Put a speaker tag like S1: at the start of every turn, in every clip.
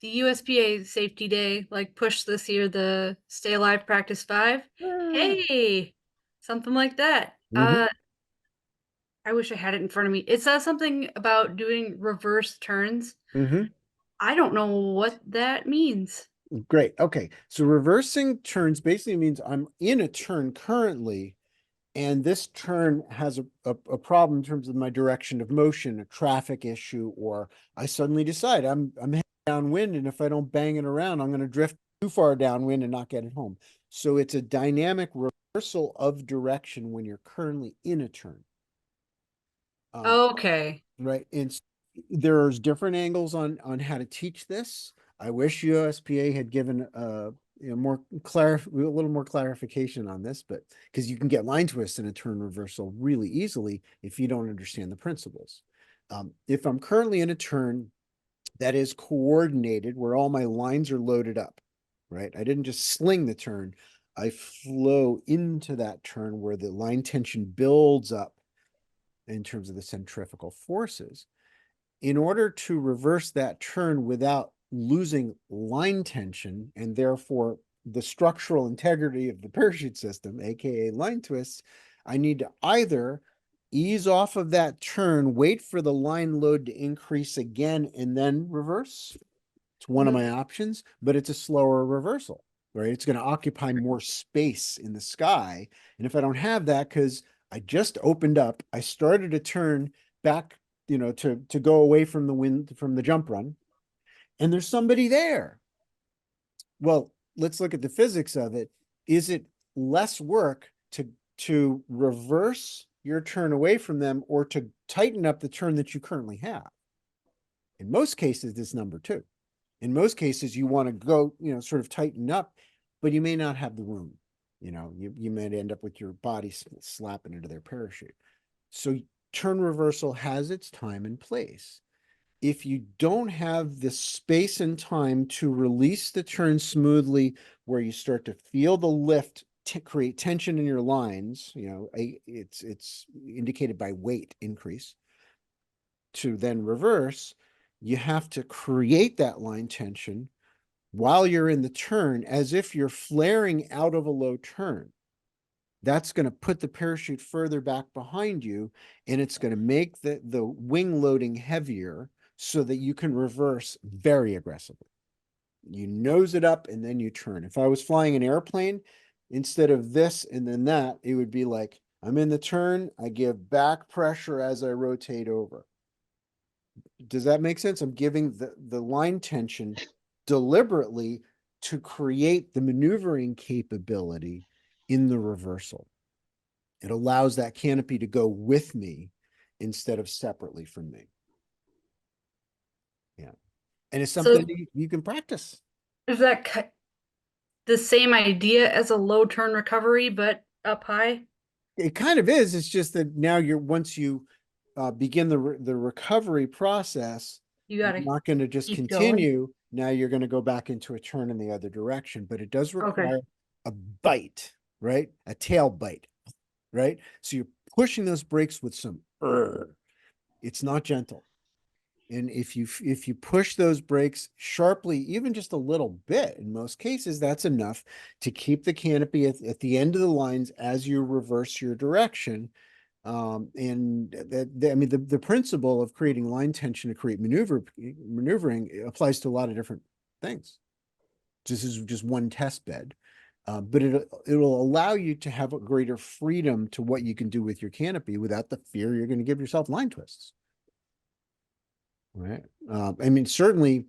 S1: the USPA safety day, like push this year, the Stay Alive Practice 5. Hey, something like that.
S2: Mm-hmm.
S1: I wish I had it in front of me. It says something about doing reverse turns.
S2: Mm-hmm.
S1: I don't know what that means.
S2: Great. Okay. So reversing turns basically means I'm in a turn currently, and this turn has a problem in terms of my direction of motion, a traffic issue, or I suddenly decide I'm heading downwind, and if I don't bang it around, I'm going to drift too far downwind and not get it home. So it's a dynamic reversal of direction when you're currently in a turn. Um,
S1: Okay.
S2: right. And there's different angles on how to teach this. I wish USPA had given more a little more clarification on this, but because you can get line twist in a turn reversal really easily if you don't understand the principles. If I'm currently in a turn that is coordinated, where all my lines are loaded up, right? I didn't just sling the turn. I flow into that turn where the line tension builds up in terms of the centrifugal forces. In order to reverse that turn without losing line tension and therefore the structural integrity of the parachute system, aka line twists, I need to either ease off of that turn, wait for the line load to increase again, and then reverse. It's one of
S1: Mhm.
S2: my options, but it's a slower reversal, right? It's going to occupy more space in the sky. And if I don't have that, because I just opened up, I started to turn back, to go away from the wind, from the jump run, and there's somebody there. Well, let's look at the physics of it. Is it less work to reverse your turn away from them or to tighten up the turn that you currently have? In most cases, it's number two. In most cases, you want to go, sort of tighten up, but you may not have the room. You may end up with your body slapping into their parachute. So turn reversal has its time and place. If you don't have the space and time to release the turn smoothly, where you start to feel the lift to create tension in your lines, it's indicated by weight increase, to then reverse, you have to create that line tension while you're in the turn as if you're flaring out of a low turn. That's going to put the parachute further back behind you, and it's going to make the wing loading heavier so that you can reverse very aggressively. You nose it up and then you turn. If I was flying an airplane, instead of this and then that, it would be like I'm in the turn, I give back pressure as I rotate over. Does that make sense? I'm giving the line tension deliberately to create the maneuvering capability in the reversal. It allows that canopy to go with me instead of separately from me. Yeah. And it's something
S1: So
S2: you can practice.
S1: is that the same idea as a low turn recovery, but up high?
S2: It kind of is. It's just that now once you begin the recovery process,
S1: You
S2: you're
S1: gotta
S2: not going to just
S1: keep going.
S2: continue. Now you're going to go back into a turn in the other direction, but it does
S1: Okay.
S2: require a bite, right? A tail bite, right? So you're pushing those brakes with some. It's not gentle. And if you push those brakes sharply, even just a little bit, in most cases, that's enough to keep the canopy at the end of the lines as you reverse your direction. And I mean, the principle of creating line tension to create maneuvering applies to a lot of different things. This is just one test bed. But it'll allow you to have a greater freedom to what you can do with your canopy without the fear you're going to give yourself line twists. Right. I mean, certainly,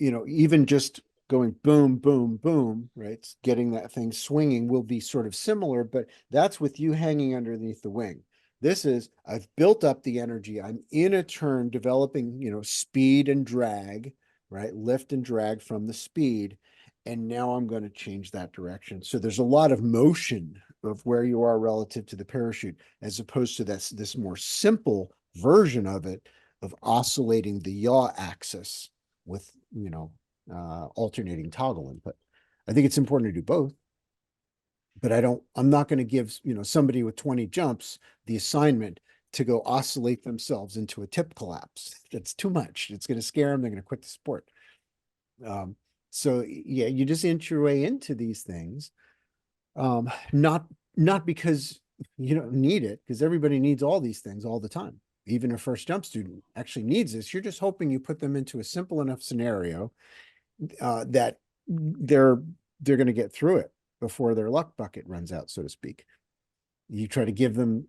S2: even just going boom, boom, boom, right? Getting that thing swinging will be sort of similar, but that's with you hanging underneath the wing. This is, I've built up the energy. I'm in a turn developing, speed and drag, right? Lift and drag from the speed. And now I'm going to change that direction. So there's a lot of motion of where you are relative to the parachute, as opposed to this more simple version of it of oscillating the yaw axis with, alternating toggle input. I think it's important to do both, but I'm not going to give, somebody with 20 jumps the assignment to go oscillate themselves into a tip collapse. That's too much. It's going to scare them. They're going to quit the sport. So yeah, you just inch your way into these things. Not because you don't need it, because everybody needs all these things all the time. Even a first jump student actually needs this. You're just hoping you put them into a simple enough scenario that they're going to get through it before their luck bucket runs out, so to speak. You try to give them,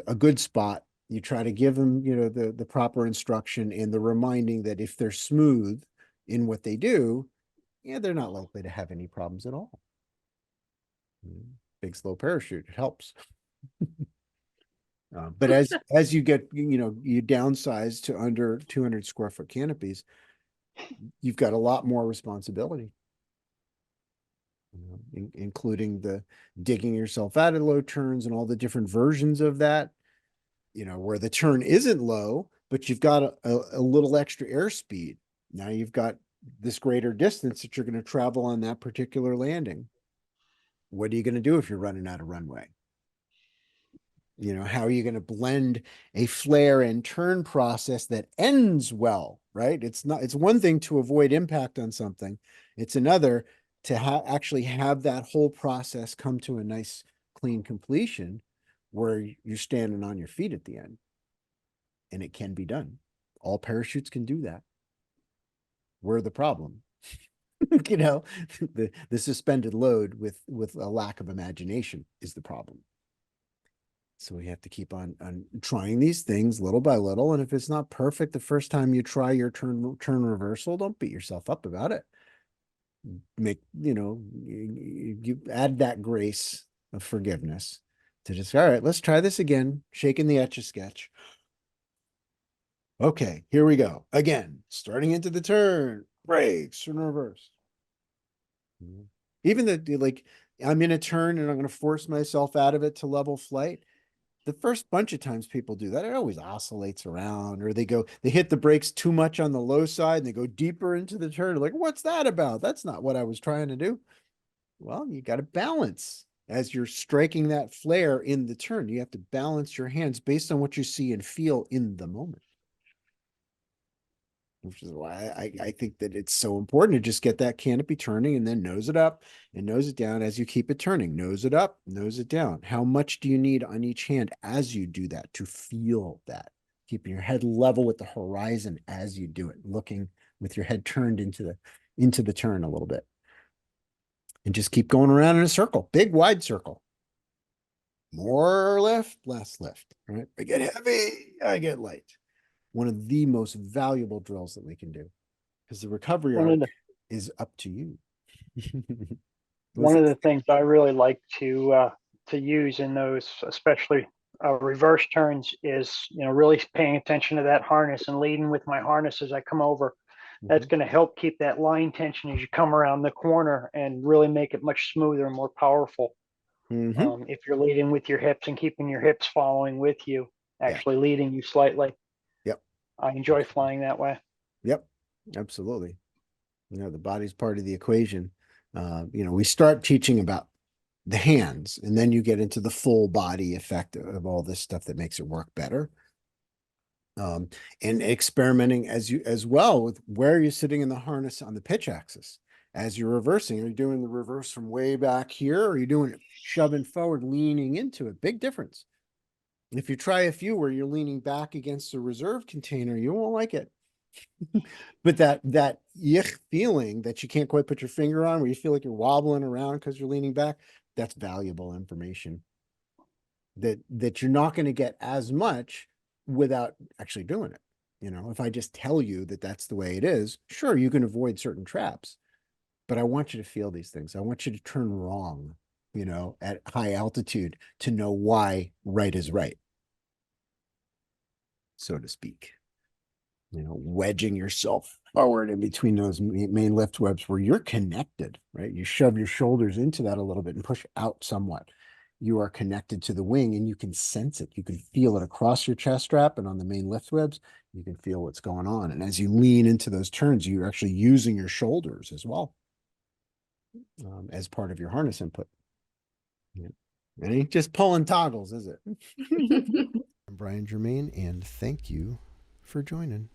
S2: a good spot. You try to give them, the proper instruction and the reminding that if they're smooth in what they do, yeah, they're not likely to have any problems at all. Big slow parachute, it helps. But as you get, you downsize to under 200 square foot canopies, you've got a lot more responsibility, including the digging yourself out of low turns and all the different versions of that, where the turn isn't low, but you've got a little extra airspeed. Now you've got this greater distance that you're going to travel on that particular landing. What are you going to do if you're running out of runway? How are you going to blend a flare and turn process that ends well, right? It's one thing to avoid impact on something. It's another to actually have that whole process come to a nice, clean completion where you're standing on your feet at the end. And it can be done. All parachutes can do that. We're the problem. The suspended load with a lack of imagination is the problem. So we have to keep on trying these things little by little. And if it's not perfect the first time you try your turn reversal, don't beat yourself up about it. You add that grace of forgiveness to just, all right, let's try this again, shaking the Etch-a-Sketch. Okay, here we go. Again, starting into the turn, brakes, turn reverse. Even like I'm in a turn and I'm going to force myself out of it to level flight. The first bunch of times people do that, it always oscillates around, or they hit the brakes too much on the low side and they go deeper into the turn. Like, what's that about? That's not what I was trying to do. Well, you got to balance as you're striking that flare in the turn. You have to balance your hands based on what you see and feel in the moment. Which is why I think that it's so important to just get that canopy turning and then nose it up and nose it down as you keep it turning. Nose it up, nose it down. How much do you need on each hand as you do that to feel that? Keeping your head level with the horizon as you do it, looking with your head turned into the turn a little bit. And just keep going around in a circle, big wide circle. More lift, less lift. Right? I get heavy, I get light. One of the most valuable drills that we can do, because the recovery arc is up to you.
S3: One of the things I really like to use in those, especially reverse turns, is really paying attention to that harness and leading with my harness as I come over. That's going to help keep that line tension as you come around the corner and really make it much smoother and more powerful. If you're leading with your hips and keeping your hips following with you, actually leading you slightly.
S2: Yep.
S3: I enjoy flying that way.
S2: Yep, absolutely. The body's part of the equation. We start teaching about the hands, and then you get into the full body effect of all this stuff that makes it work better. And experimenting as well with where you're sitting in the harness on the pitch axis. As you're reversing, are you doing the reverse from way back here, or are you doing it shoving forward, leaning into it? Big difference. If you try a few where you're leaning back against a reserve container, you won't like it. But that yuck feeling that you can't quite put your finger on, where you feel like you're wobbling around because you're leaning back, that's valuable information that you're not going to get as much without actually doing it. If I just tell you that that's the way it is, sure, you can avoid certain traps, but I want you to feel these things. I want you to turn wrong, at high altitude to know why right is right, so to speak. Wedging yourself forward in between those main lift webs where you're connected, right? You shove your shoulders into that a little bit and push out somewhat. You are connected to the wing and you can sense it. You can feel it across your chest strap and on the main lift webs. You can feel what's going on. And as you lean into those turns, you're actually using your shoulders as well as part of your harness input. Yeah. It ain't just pulling toggles, is it? I'm Brian Germain, and thank you for joining.